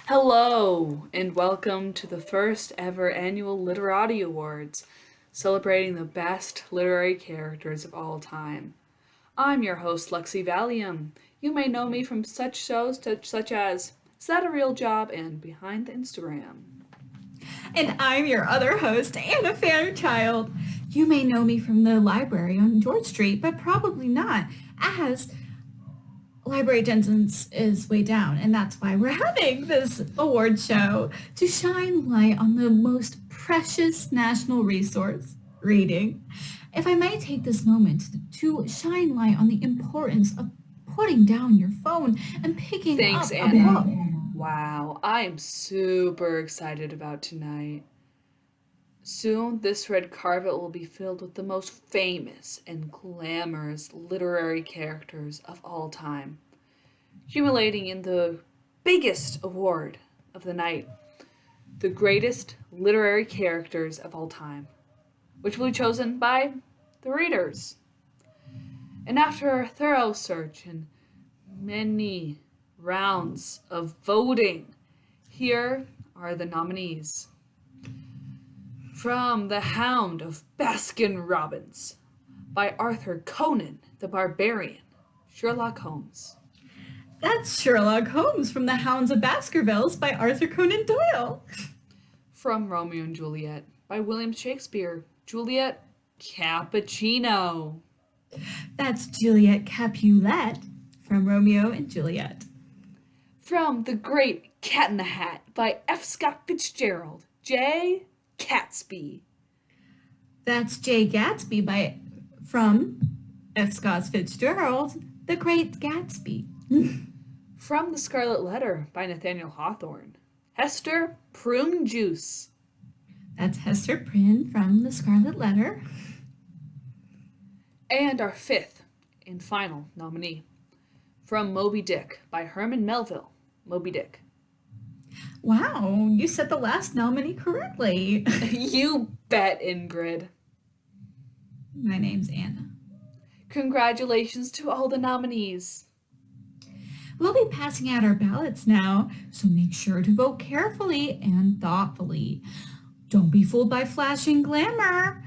Hello, and welcome to the first ever annual Literati Awards, celebrating the best literary characters of all time. I'm your host, Lexi Valium. You may know me from such shows such as Is That a Real Job and Behind the Instagram. And I'm your other host, Anna Fairchild. You may know me from the library on George Street, but probably not, as library attendance is way down, and that's why we're having this award show to shine light on the most precious national resource, reading. If I might take this moment to shine light on the importance of putting down your phone and picking Thanks, up a Anna. book. Wow, I am super excited about tonight. Soon, this red carpet will be filled with the most famous and glamorous literary characters of all time, accumulating in the biggest award of the night, the greatest literary characters of all time, which will be chosen by the readers. And after a thorough search and many rounds of voting, here are the nominees. From The Hound of Baskin Robbins by Arthur Conan the Barbarian, Sherlock Holmes. That's Sherlock Holmes from The Hounds of Baskervilles by Arthur Conan Doyle. From Romeo and Juliet by William Shakespeare, Juliet Cappuccino. That's Juliet Capulet from Romeo and Juliet. From The Great Cat in the Hat by F. Scott Fitzgerald, J. Gatsby. That's J. Gatsby from F. Scott Fitzgerald, The Great Gatsby. From The Scarlet Letter by Nathaniel Hawthorne, Hester Prynne Juice. That's Hester Prynne from The Scarlet Letter. And our fifth and final nominee, from Moby Dick by Herman Melville, Moby Dick. Wow, you said the last nominee correctly. You bet, Ingrid. My name's Anna. Congratulations to all the nominees. We'll be passing out our ballots now, so make sure to vote carefully and thoughtfully. Don't be fooled by flashing glamour.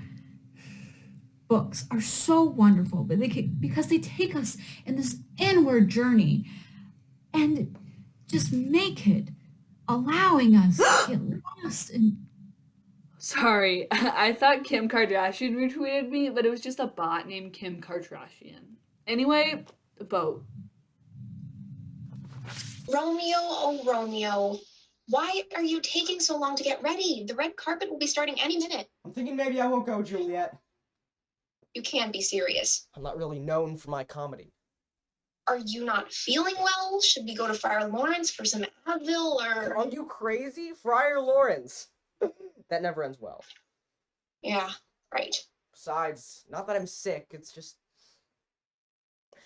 Books are so wonderful because they take us in this inward journey and just make it, allowing us to get lost in... Sorry, I thought Kim Kardashian retweeted me, but it was just a bot named Kim Kardashian. Anyway, vote. Romeo, oh Romeo, why are you taking so long to get ready? The red carpet will be starting any minute. I'm thinking maybe I won't go, Juliet. You can't be serious. I'm not really known for my comedy. Are you not feeling well? Should we go to Friar Lawrence for some Advil or... Are you crazy? Friar Lawrence. That never ends well. Yeah, right. Besides, not that I'm sick, it's just...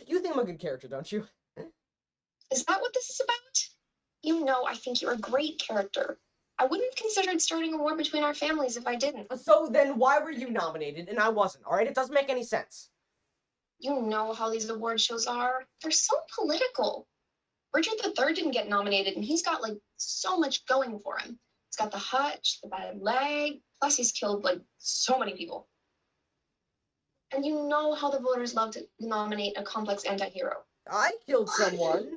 You think I'm a good character, don't you? Is that what this is about? You know I think you're a great character. I wouldn't have considered starting a war between our families if I didn't. So then why were you nominated and I wasn't, alright? It doesn't make any sense. You know how these award shows are. They're so political. Richard III didn't get nominated, and he's got, so much going for him. He's got the hutch, the bad leg, plus he's killed, so many people. And you know how the voters love to nominate a complex anti-hero. I killed someone.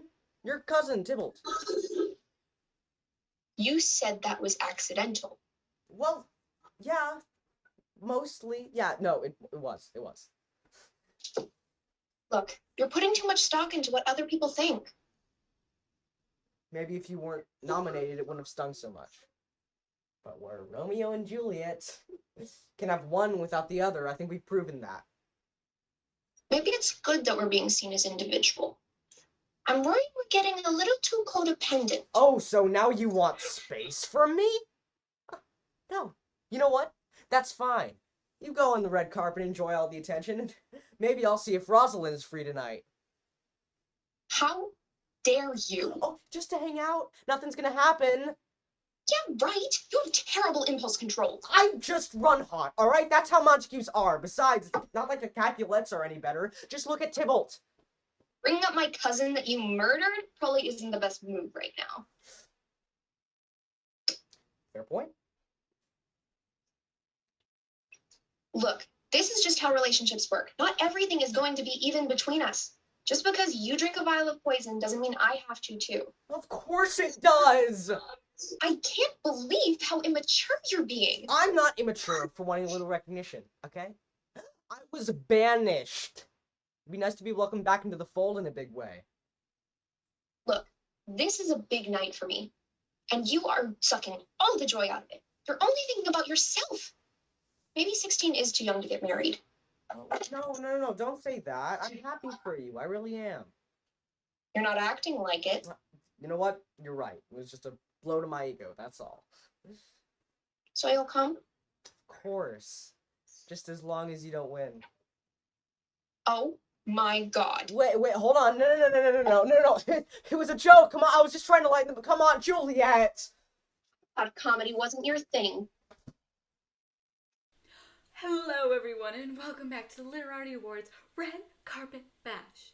Your cousin, Tybalt. You said that was accidental. Well, yeah. Mostly. Yeah, no, it was. It was. Look, you're putting too much stock into what other people think. Maybe if you weren't nominated, it wouldn't have stung so much. But where Romeo and Juliet can have one without the other, I think we've proven that. Maybe it's good that we're being seen as individual. I'm worried we're getting a little too codependent. Oh, so now you want space from me? No. You know what? That's fine. You go on the red carpet and enjoy all the attention, and maybe I'll see if Rosalind is free tonight. How dare you? Oh, just to hang out. Nothing's gonna happen. Yeah, right. You have terrible impulse control. I just run hot, alright? That's how Montagues are. Besides, it's not like the Capulets are any better. Just look at Tybalt. Bringing up my cousin that you murdered probably isn't the best move right now. Fair point. Look, this is just how relationships work. Not everything is going to be even between us. Just because you drink a vial of poison doesn't mean I have to too. Of course it does! I can't believe how immature you're being. I'm not immature for wanting a little recognition, okay? I was banished. It'd be nice to be welcomed back into the fold in a big way. Look, this is a big night for me. And you are sucking all the joy out of it. You're only thinking about yourself. Maybe 16 is too young to get married. Oh, no, don't say that. I'm happy for you. I really am. You're not acting like it. You know what? You're right. It was just a blow to my ego, that's all. So you'll come? Of course. Just as long as you don't win. Oh my God. Wait, hold on. No. It was a joke. Come on, I was just trying to lighten them. Come on, Juliet. Thought comedy wasn't your thing. Hello everyone and welcome back to the Literati Awards Red Carpet Bash.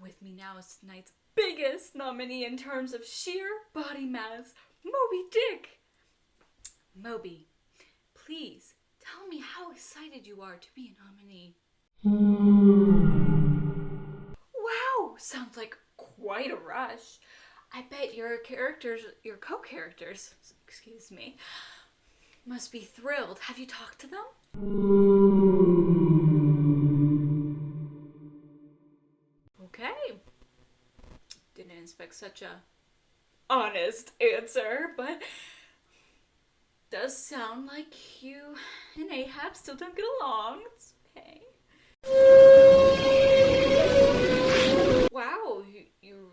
With me now is tonight's biggest nominee in terms of sheer body mass, Moby Dick. Moby, please tell me how excited you are to be a nominee. Wow, sounds like quite a rush. I bet your co-characters, excuse me, must be thrilled. Have you talked to them? Okay. Didn't expect such a honest answer, but does sound like you and Ahab still don't get along. It's okay. Wow, you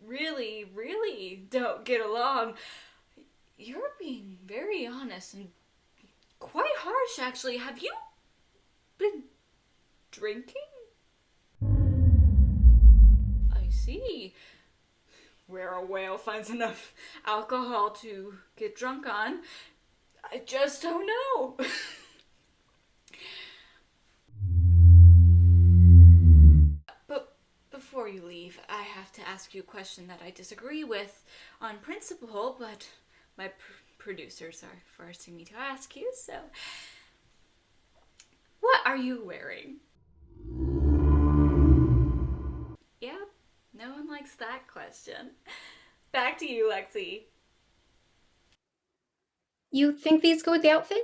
really don't get along. You're being very honest and quite harsh, actually. Have you been drinking? I see. Where a whale finds enough alcohol to get drunk on, I just don't know. But before you leave, I have to ask you a question that I disagree with on principle, but my producers are forcing me to ask you, so what are you wearing? Yep, no one likes that question. Back to you, Lexi. You think these go with the outfit?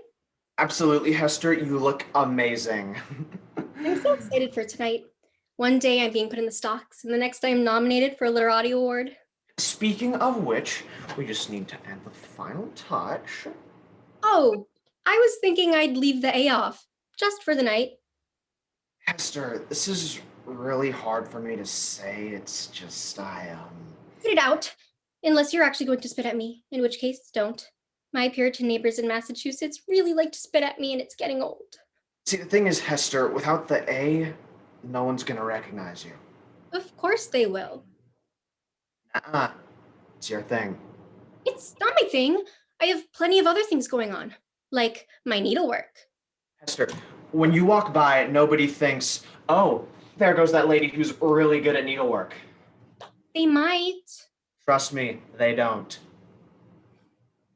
Absolutely, Hester. You look amazing. I'm so excited for tonight. One day I'm being put in the stocks, and the next I'm nominated for a Literati Award. Speaking of which, we just need to add the final touch. Oh, I was thinking I'd leave the A off, just for the night. Hester, this is really hard for me to say. It's just, Put it out, unless you're actually going to spit at me, in which case, don't. My Puritan neighbors in Massachusetts really like to spit at me, and it's getting old. See, the thing is, Hester, without the A, no one's gonna recognize you. Of course they will. It's your thing. It's not my thing. I have plenty of other things going on, like my needlework. Hester, when you walk by, nobody thinks, oh, there goes that lady who's really good at needlework. They might, Trust me, they don't.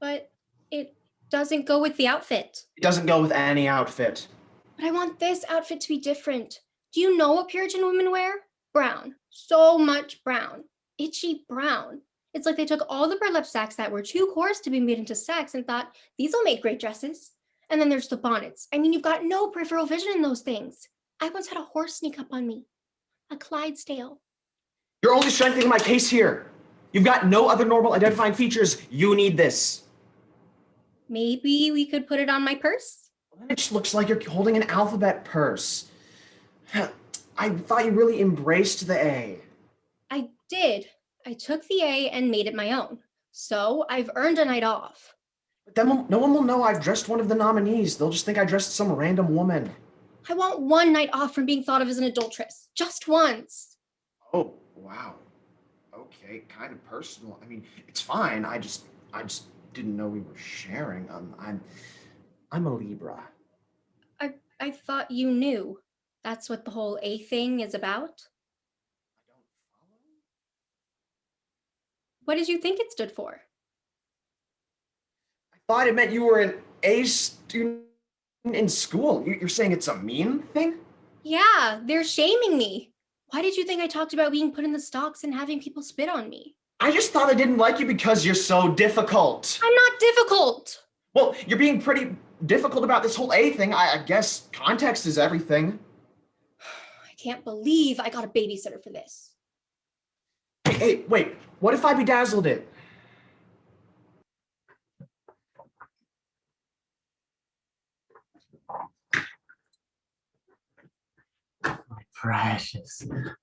but it doesn't go with the outfit. It doesn't go with any outfit. But I want this outfit to be different. Do you know what Puritan women wear? Brown. So much brown. Itchy brown. It's like they took all the burlap sacks that were too coarse to be made into sacks and thought, these will make great dresses. And then there's the bonnets. I mean, you've got no peripheral vision in those things. I once had a horse sneak up on me. A Clydesdale. You're only strengthening my case here. You've got no other normal identifying features. You need this. Maybe we could put it on my purse? It just looks like you're holding an alphabet purse. I thought you really embraced the A. I did. I took the A and made it my own. So I've earned a night off. But then no one will know I've dressed one of the nominees. They'll just think I dressed some random woman. I want one night off from being thought of as an adulteress. Just once. Oh, wow. Okay, kind of personal. I mean, it's fine. I just didn't know we were sharing. I'm a Libra. I thought you knew. That's what the whole A thing is about? I don't follow? What did you think it stood for? I thought it meant you were an A student in school. You're saying it's a mean thing? Yeah, they're shaming me. Why did you think I talked about being put in the stocks and having people spit on me? I just thought I didn't like you because you're so difficult. I'm not difficult. Well, you're being pretty difficult about this whole A thing. I guess context is everything. I can't believe I got a babysitter for this. Hey, wait. What if I bedazzled it?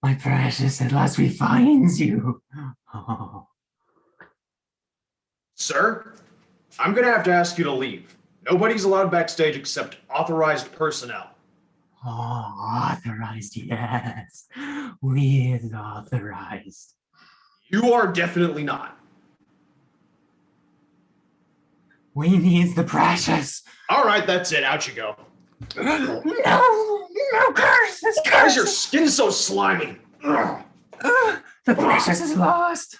My precious, at last we find you. Oh. Sir, I'm gonna have to ask you to leave. Nobody's allowed backstage except authorized personnel. Oh, authorized, yes. With authorized. You are definitely not. We need the precious. All right, that's it. Out you go. No, curses, Why is your curses. skin so slimy? Ugh. The precious is lost.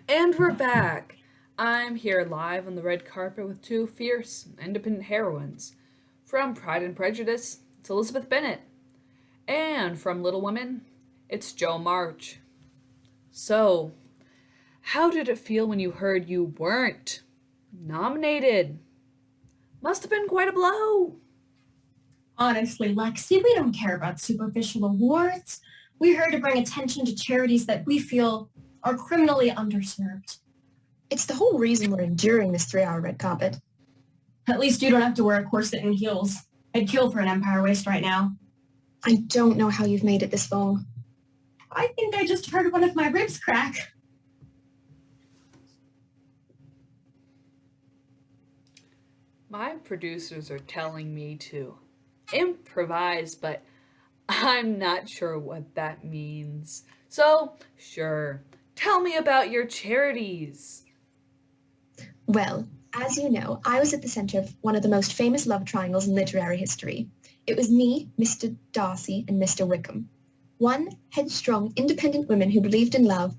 And we're back. I'm here live on the red carpet with two fierce, independent heroines. From Pride and Prejudice, it's Elizabeth Bennet. And from Little Women, it's Jo March. So, how did it feel when you heard you weren't nominated? Must have been quite a blow. Honestly, Lexi, we don't care about superficial awards. We're here to bring attention to charities that we feel are criminally underserved. It's the whole reason we're enduring this 3-hour red carpet. At least you don't have to wear a corset and heels. I'd kill for an Empire waist right now. I don't know how you've made it this long. I think I just heard one of my ribs crack. My producers are telling me to improvise, but I'm not sure what that means. So, sure, tell me about your charities. Well, as you know, I was at the center of one of the most famous love triangles in literary history. It was me, Mr. Darcy, and Mr. Wickham. One, headstrong, independent women who believed in love,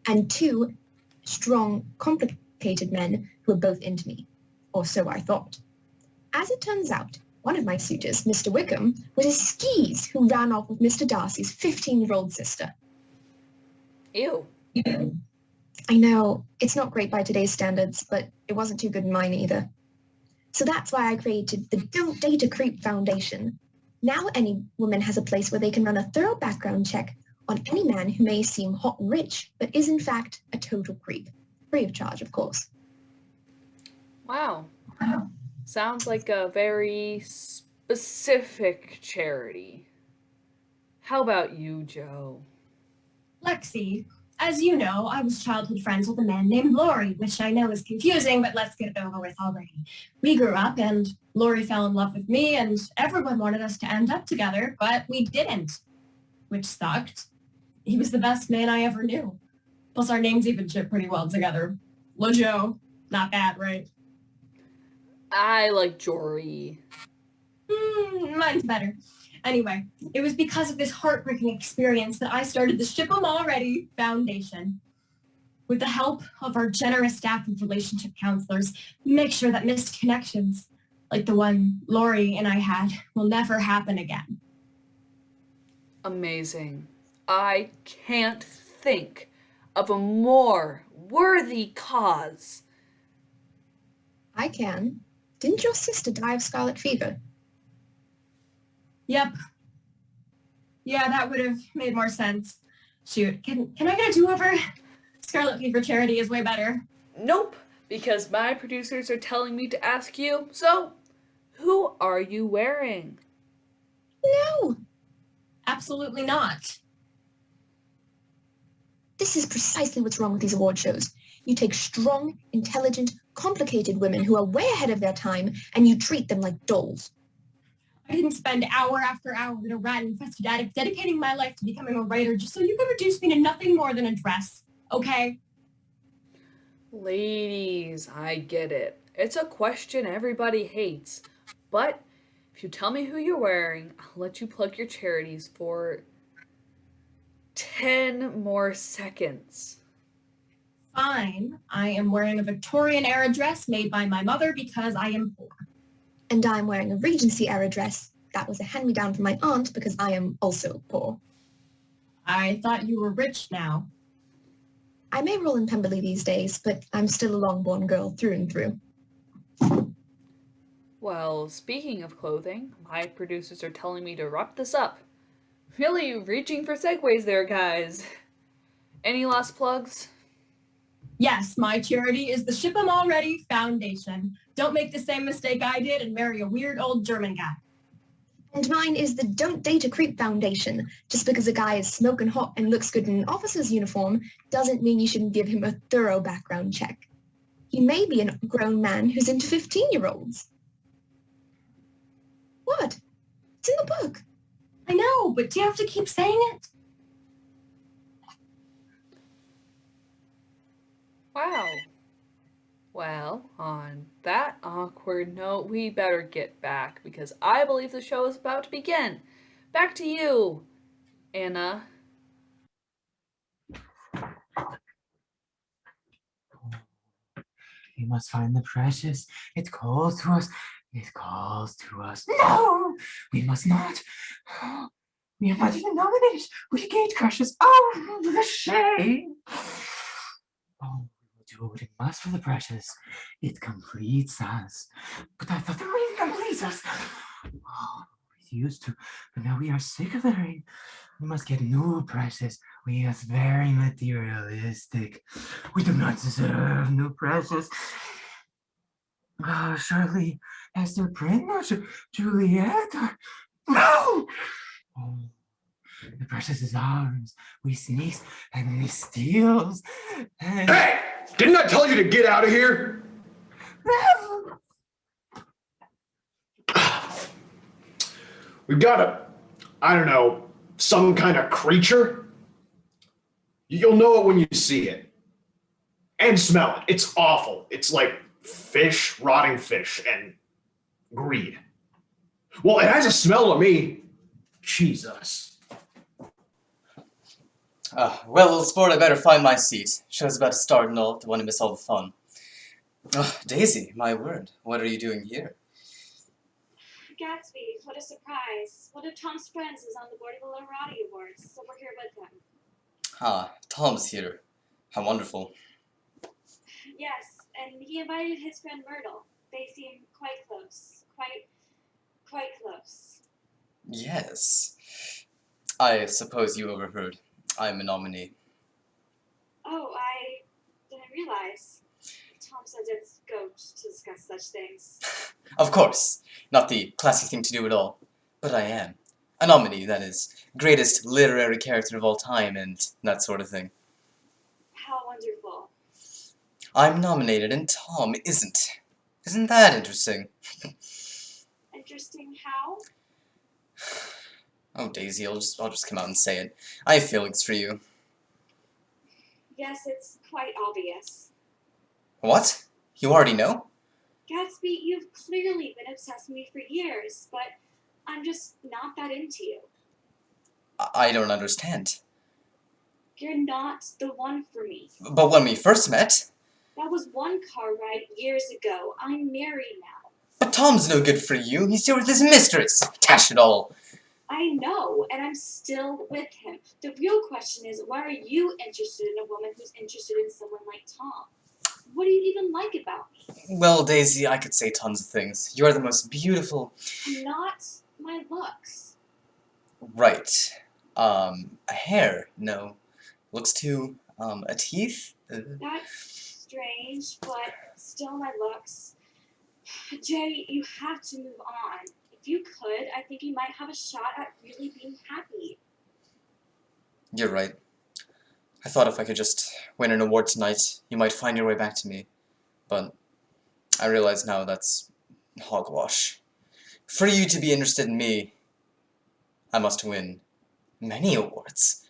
and two, strong, complicated men who were both into me. Or so I thought. As it turns out, one of my suitors, Mr. Wickham, was a skis who ran off with Mr. Darcy's 15-year-old sister. Ew. I know, it's not great by today's standards, but it wasn't too good in mine either. So that's why I created the Don't Date a Creep Foundation. Now any woman has a place where they can run a thorough background check on any man who may seem hot and rich, but is in fact a total creep. Free of charge, of course. Wow. Sounds like a very specific charity. How about you, Joe? Lexi, as you know, I was childhood friends with a man named Laurie, which I know is confusing, but let's get it over with already. We grew up and Laurie fell in love with me and everyone wanted us to end up together, but we didn't, which sucked. He was the best man I ever knew. Plus our names even fit pretty well together. LeJoe. Not bad, right? I like Jory. Mine's better. Anyway, it was because of this heartbreaking experience that I started the Ship 'em Already Foundation. With the help of our generous staff of relationship counselors, we make sure that missed connections, like the one Laurie and I had, will never happen again. Amazing. I can't think of a more worthy cause. I can. Didn't your sister die of scarlet fever? Yep. Yeah, that would have made more sense. Shoot, can I get a do-over? Scarlet Fever charity is way better. Nope, because my producers are telling me to ask you, so who are you wearing? No! Absolutely not. This is precisely what's wrong with these award shows. You take strong, intelligent, complicated women who are way ahead of their time and you treat them like dolls. I didn't spend hour after hour in a rat-infested attic dedicating my life to becoming a writer just so you could reduce me to nothing more than a dress, okay? Ladies, I get it. It's a question everybody hates. But if you tell me who you're wearing, I'll let you plug your charities for 10 more seconds. Fine. I am wearing a Victorian-era dress made by my mother because I am poor. And I'm wearing a Regency-era dress. That was a hand-me-down from my aunt because I am also poor. I thought you were rich now. I may roll in Pemberley these days, but I'm still a long-born girl through and through. Well, speaking of clothing, my producers are telling me to wrap this up. Really reaching for segues there, guys. Any last plugs? Yes, my charity is the Ship 'em Already Foundation. Don't make the same mistake I did and marry a weird old German guy. And mine is the Don't Date a Creep Foundation. Just because a guy is smoking hot and looks good in an officer's uniform doesn't mean you shouldn't give him a thorough background check. He may be a grown man who's into 15-year-olds. What? It's in the book. I know, but do you have to keep saying it? Wow. Well, on that awkward note, we better get back because I believe the show is about to begin. Back to you, Anna. We must find the precious. It calls to us. It calls to us. No! We must not. We are not even nominated. We gate crushes. Oh, the shame. Oh, we will do what it must for the precious. It completes us. But I thought the ring completes us. Oh, we used to, but now we are sick of the ring. We must get new precious. We are very materialistic. We do not deserve new precious. Surely Hester Prynne or Juliet? No! Oh, the precious is ours. We sneaks and we steals. And... Hey! Didn't I tell you to get out of here? We've got I don't know, some kind of creature. You'll know it when you see it. And smell it. It's awful. It's like fish, rotting fish, and greed. Well, it has a smell to me. Jesus. Well, sport, I better find my seat. Show's about to start and I'll want to miss all the fun. Daisy, my word, what are you doing here? Gatsby, what a surprise. One of Tom's friends is on the board of the Literati Awards, so we're here with him. Tom's here. How wonderful. Yes, and he invited his friend Myrtle. They seem quite close. Quite close. Yes. I suppose you overheard. I'm a nominee. Oh, I didn't realize. Tom says it's goat to discuss such things. Of course. Not the classic thing to do at all. But I am. A nominee, that is. Greatest literary character of all time and that sort of thing. How wonderful. I'm nominated and Tom isn't. Isn't that interesting? Interesting how? Oh, Daisy, I'll just come out and say it. I have feelings for you. Yes, it's quite obvious. What? You already know? Gatsby, you've clearly been obsessed with me for years, but I'm just not that into you. I don't understand. You're not the one for me. But when we first met... That was one car ride years ago. I'm married now. But Tom's no good for you. He's here with his mistress. Dash it all. I know, and I'm still with him. The real question is, why are you interested in a woman who's interested in someone like Tom? What do you even like about me? Well, Daisy, I could say tons of things. You're the most beautiful... Not my looks. Right. A hair, no. Looks too, a teeth? That's strange, but still my looks. Jay, you have to move on. If you could, I think you might have a shot at really being happy. You're right. I thought if I could just win an award tonight, you might find your way back to me. But I realize now that's hogwash. For you to be interested in me, I must win many awards.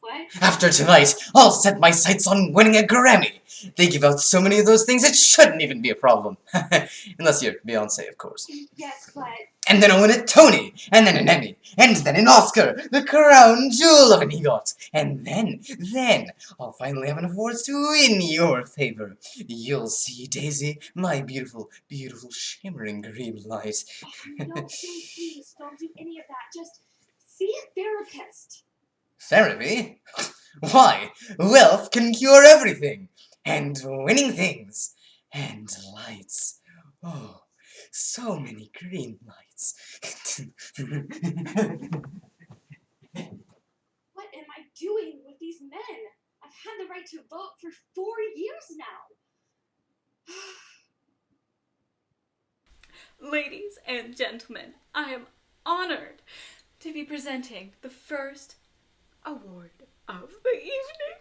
What What? After tonight, I'll set my sights on winning a Grammy. They give out so many of those things, it shouldn't even be a problem. Unless you're Beyonce, of course. Yes, but... And then I'll win a Tony, and then an Emmy, and then an Oscar, the crown jewel of an EGOT. And then, I'll finally have enough awards to win your favor. You'll see, Daisy, my beautiful, beautiful shimmering green light. No, please, don't do any of that. Just see a therapist. Therapy? Why? Wealth can cure everything. And winning things. And lights. Oh, so many green lights. What am I doing with these men? I've had the right to vote for 4 years now. Ladies and gentlemen, I am honored to be presenting the first award of the evening.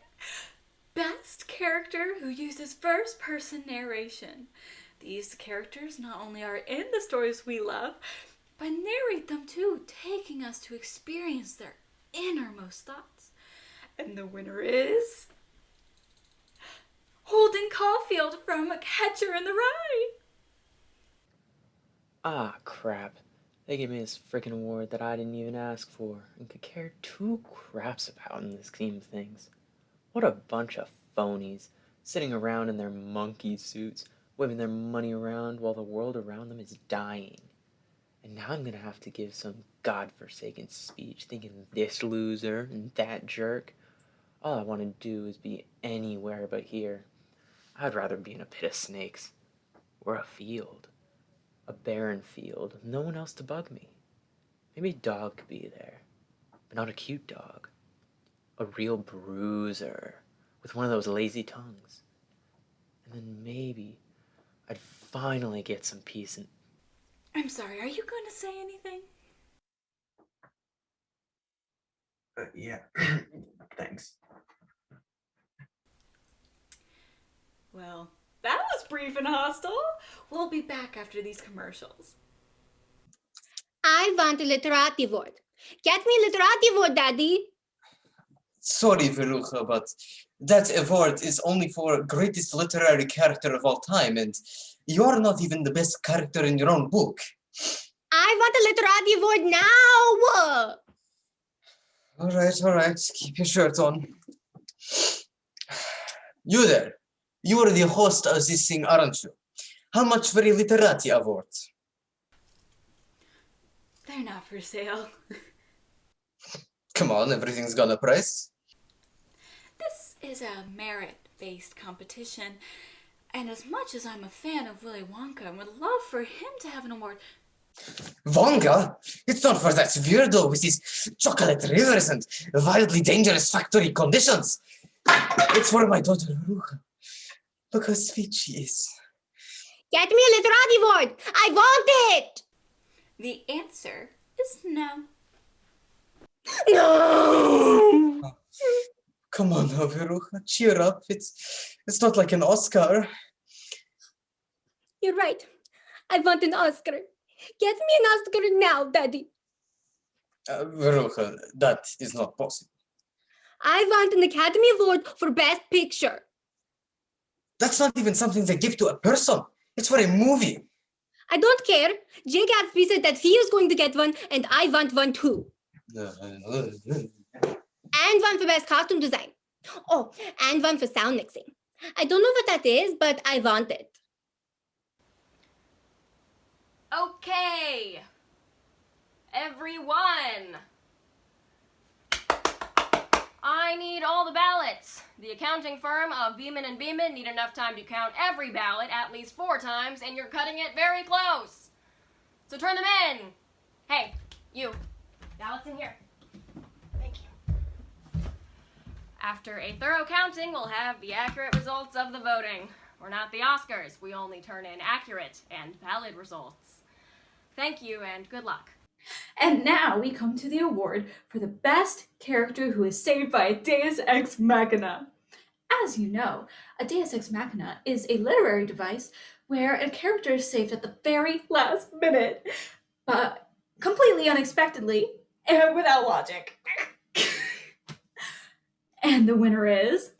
Best character who uses first-person narration. These characters not only are in the stories we love, but narrate them too, taking us to experience their innermost thoughts. And the winner is... Holden Caulfield from Catcher in the Rye. Ah, crap. They gave me this freaking award that I didn't even ask for and could care two craps about in the scheme of things. What a bunch of phonies, sitting around in their monkey suits, waving their money around while the world around them is dying. And now I'm gonna have to give some godforsaken speech thinking this loser and that jerk. All I want to do is be anywhere but here. I'd rather be in a pit of snakes, or a field. A barren field with no one else to bug me. Maybe a dog could be there, but not a cute dog. A real bruiser with one of those lazy tongues. And then maybe I'd finally get some peace and... I'm sorry, are you going to say anything? Yeah. Thanks. Well, that was brief and hostile. We'll be back after these commercials. I want a Literati Award. Get me a Literati Award, Daddy. Sorry, Veruca, but that award is only for greatest literary character of all time, and you're not even the best character in your own book. I want a Literati Award now. All right, keep your shirt on. You there, you are the host of this thing, aren't you? How much for a Literati Award? They're not for sale. Come on, everything's got a price. This is a merit-based competition, and as much as I'm a fan of Willy Wonka and would love for him to have an award... Wonka? It's not for that weirdo with his chocolate rivers and wildly dangerous factory conditions. It's for my daughter, Veruca. Look how sweet she is. Get me a Literati Award. I want it. The answer is no. No. Come on now, Veruca, cheer up. It's not like an Oscar. You're right. I want an Oscar. Get me an Oscar now, Daddy. Veruca, that is not possible. I want an Academy Award for Best Picture. That's not even something they give to a person. It's for a movie. I don't care. Jay Gatsby said that he is going to get one, and I want one too. And one for Best Costume Design. Oh, and one for sound mixing. I don't know what that is, but I want it. Okay, everyone, I need all the ballots. The accounting firm of Beeman and Beeman need enough time to count every ballot at least 4 times, and you're cutting it very close. So turn them in. Hey, you, ballots in here. Thank you. After a thorough counting, we'll have the accurate results of the voting. We're not the Oscars. We only turn in accurate and valid results. Thank you and good luck. And now we come to the award for the best character who is saved by a Deus Ex Machina. As you know, a Deus Ex Machina is a literary device where a character is saved at the very last minute, but completely unexpectedly and without logic. And the winner is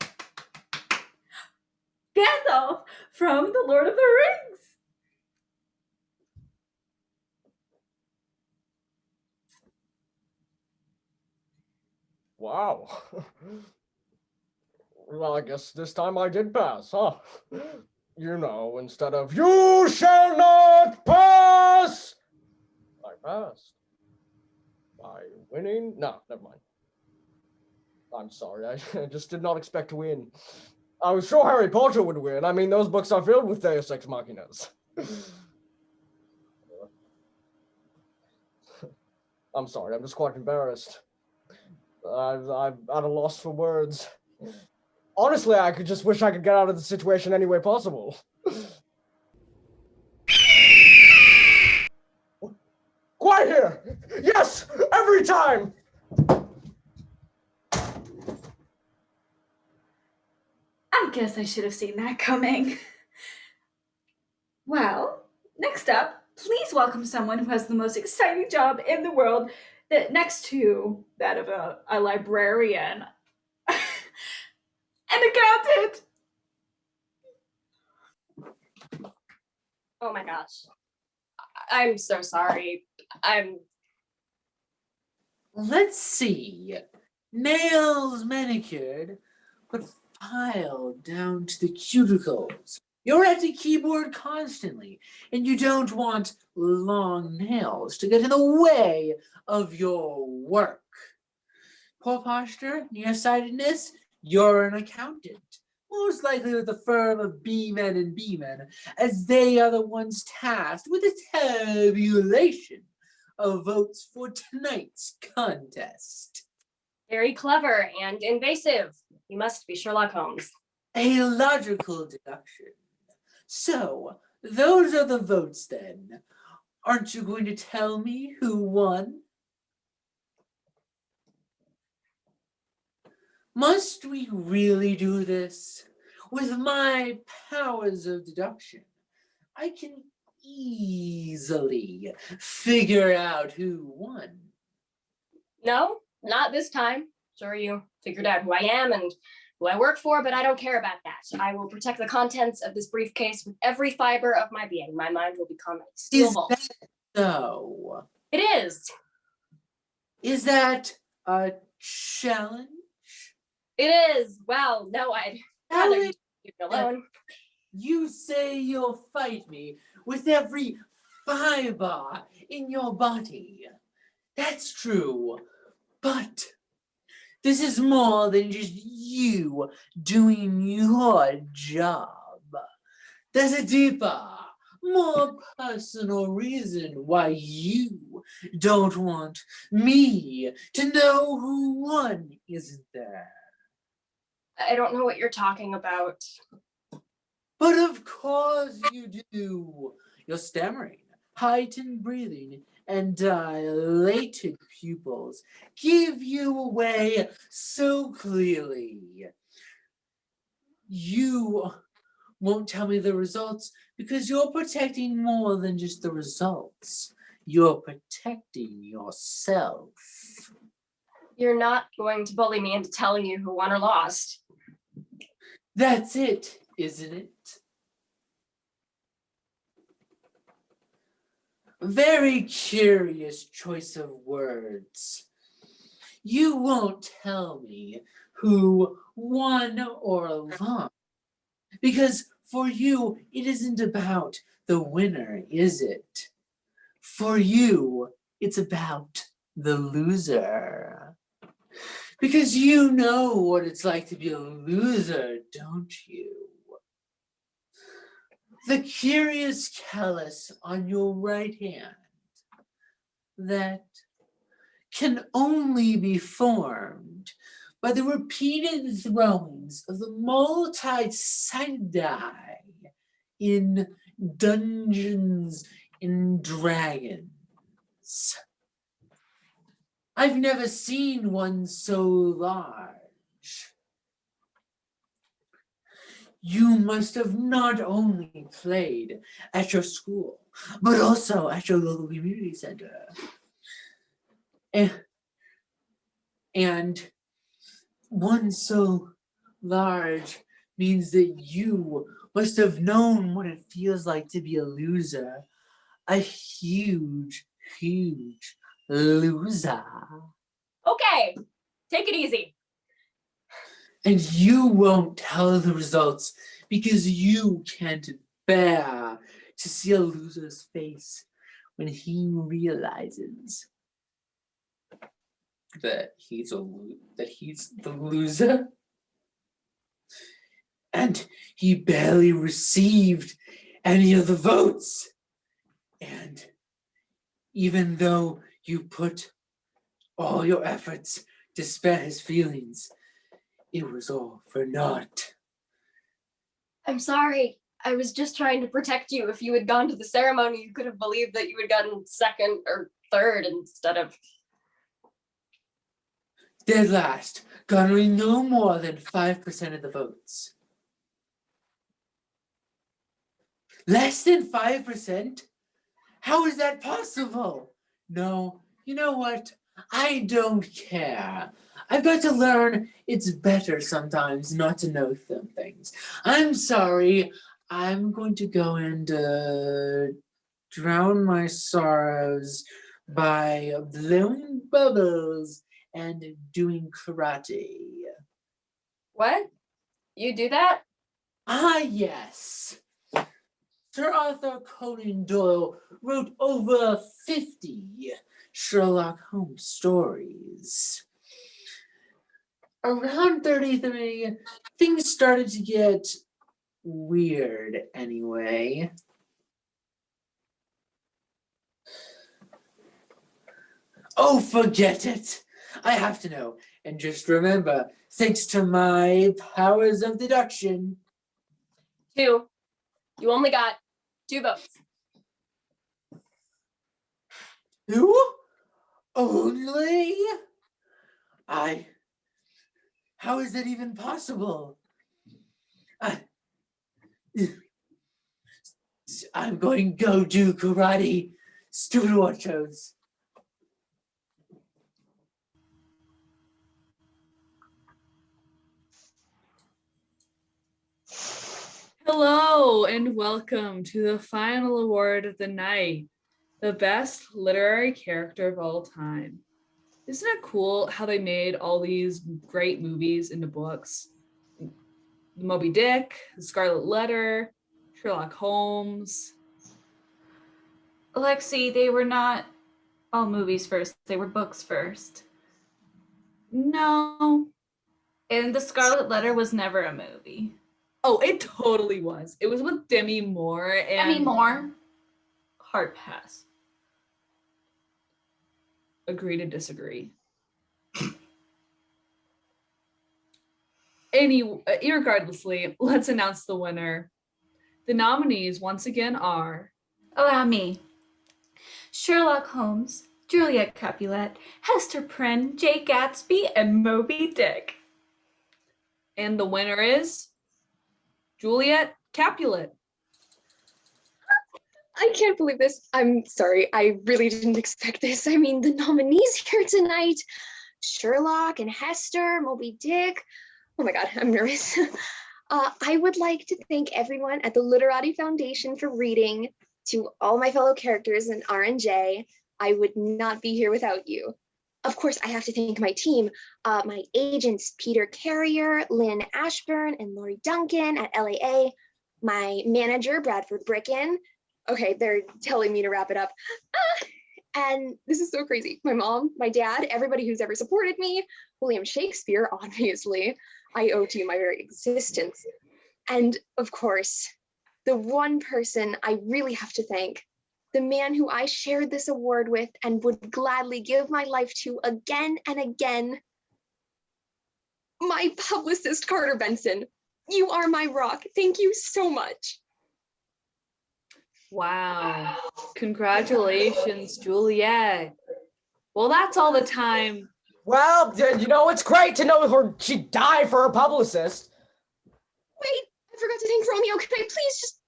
Gandalf from The Lord of the Rings. Wow. Well, I guess this time I did pass, huh? You know, instead of "You shall not pass," I passed. By winning? No, never mind. I'm sorry, I just did not expect to win. I was sure Harry Potter would win. I mean, those books are filled with Deus Ex Machinas. I'm sorry, I'm just quite embarrassed. I'm at a loss for words. Honestly, I could just wish I could get out of the situation any way possible. Quiet here! Yes! Every time! I guess I should have seen that coming. Well, next up, please welcome someone who has the most exciting job in the world, that next to that of a librarian. An accountant. Oh my gosh. I'm so sorry. Let's see. Nails manicured, but filed down to the cuticles. You're at the keyboard constantly, and you don't want long nails to get in the way of your work. Poor posture, nearsightedness, you're an accountant. Most likely with the firm of B-Men and B-Men, as they are the ones tasked with the tabulation of votes for tonight's contest. Very clever and invasive. You must be Sherlock Holmes. A logical deduction. So, those are the votes then. Aren't you going to tell me who won? Must we really do this? With my powers of deduction, I can easily figure out who won. No, not this time. Sure, you figured out who I am and who I work for, but I don't care about that. I will protect the contents of this briefcase with every fiber of my being. My mind will become a steel vault. Is that so? It is. Is that a challenge? It is. Well, no, I'd rather you leave it alone. You say you'll fight me with every fiber in your body. That's true. But this is more than just you doing your job. There's a deeper, more personal reason why you don't want me to know who won, isn't there? I don't know what you're talking about. But of course you do. You're stammering, heightened breathing, and dilated pupils give you away so clearly. You won't tell me the results because you're protecting more than just the results. You're protecting yourself. You're not going to bully me into telling you who won or lost. That's it, isn't it? Very curious choice of words. You won't tell me who won or lost, because for you, it isn't about the winner, is it? For you, it's about the loser. Because you know what it's like to be a loser, don't you? The curious callus on your right hand that can only be formed by the repeated throwings of the multi-sided die in Dungeons and Dragons. I've never seen one so large. You must have not only played at your school, but also at your local community center. And one so large means that you must have known what it feels like to be a loser. A huge, huge loser. Okay, take it easy. And you won't tell the results because you can't bear to see a loser's face when he realizes that he's the loser. And he barely received any of the votes. And even though you put all your efforts to spare his feelings, it was all for naught. I'm sorry. I was just trying to protect you. If you had gone to the ceremony, you could have believed that you had gotten second or third instead of... Dead last, garnering no more than 5% of the votes. Less than 5%? How is that possible? No, you know what? I don't care. I've got to learn it's better sometimes not to know some things. I'm sorry. I'm going to go and drown my sorrows by blowing bubbles and doing karate. What? You do that? Ah, yes. Sir Arthur Conan Doyle wrote over 50 Sherlock Holmes stories. Around 33, things started to get weird anyway. Oh, forget it. I have to know. And just remember, thanks to my powers of deduction. 2. You only got 2 votes. 2? Only? How is that even possible? I'm going to go do karate. Stupid watch shows. Hello and welcome to the final award of the night, the best literary character of all time. Isn't it cool how they made all these great movies into books? Moby Dick, The Scarlet Letter, Sherlock Holmes. Alexi, they were not all movies first. They were books first. No. And The Scarlet Letter was never a movie. Oh, it totally was. It was with Demi Moore and... Demi Moore? Hard pass. Agree to disagree. Irregardlessly, let's announce the winner. The nominees once again are... Allow me. Sherlock Holmes, Juliet Capulet, Hester Prynne, Jay Gatsby, and Moby Dick. And the winner is Juliet Capulet. I can't believe this. I'm sorry. I really didn't expect this. I mean, the nominees here tonight, Sherlock and Hester, Moby Dick. Oh my God, I'm nervous. I would like to thank everyone at the Literati Foundation for reading. To all my fellow characters in R&J, I would not be here without you. Of course, I have to thank my team, my agents, Peter Carrier, Lynn Ashburn, and Lori Duncan at LAA, my manager, Bradford Bricken. Okay, they're telling me to wrap it up. And this is so crazy. My mom, my dad, everybody who's ever supported me, William Shakespeare, obviously. I owe to you my very existence. And of course, the one person I really have to thank, the man who I shared this award with and would gladly give my life to again and again, my publicist, Carter Benson. You are my rock. Thank you so much. Wow. Congratulations, Juliet. Well, that's all the time. Well, you know, it's great to know she'd die for her publicist. Wait, I forgot to thank Romeo. Can I please just...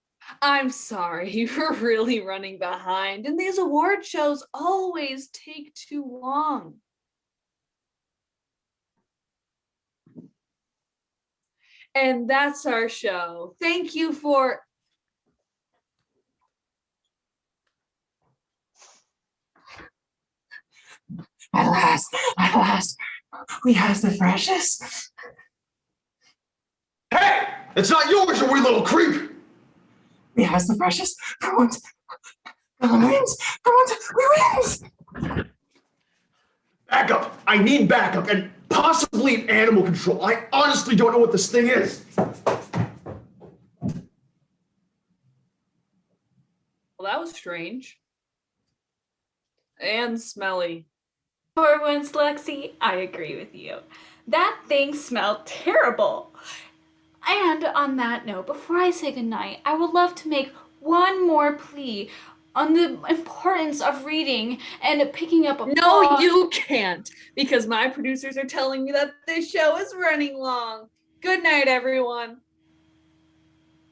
I'm sorry, we're really running behind, and these award shows always take too long. And that's our show. Thank you for... At last, we has the freshest. Hey! It's not yours, you weird little creep! We has the freshest. For once, Gollum wins. For once, we wins. Backup! I need backup and possibly animal control. I honestly don't know what this thing is. Well, that was strange. And smelly. For once, Lexi, I agree with you. That thing smelled terrible. And on that note, before I say goodnight, I would love to make one more plea on the importance of reading and picking up a book. No, you can't, because my producers are telling me that this show is running long. Good night, everyone.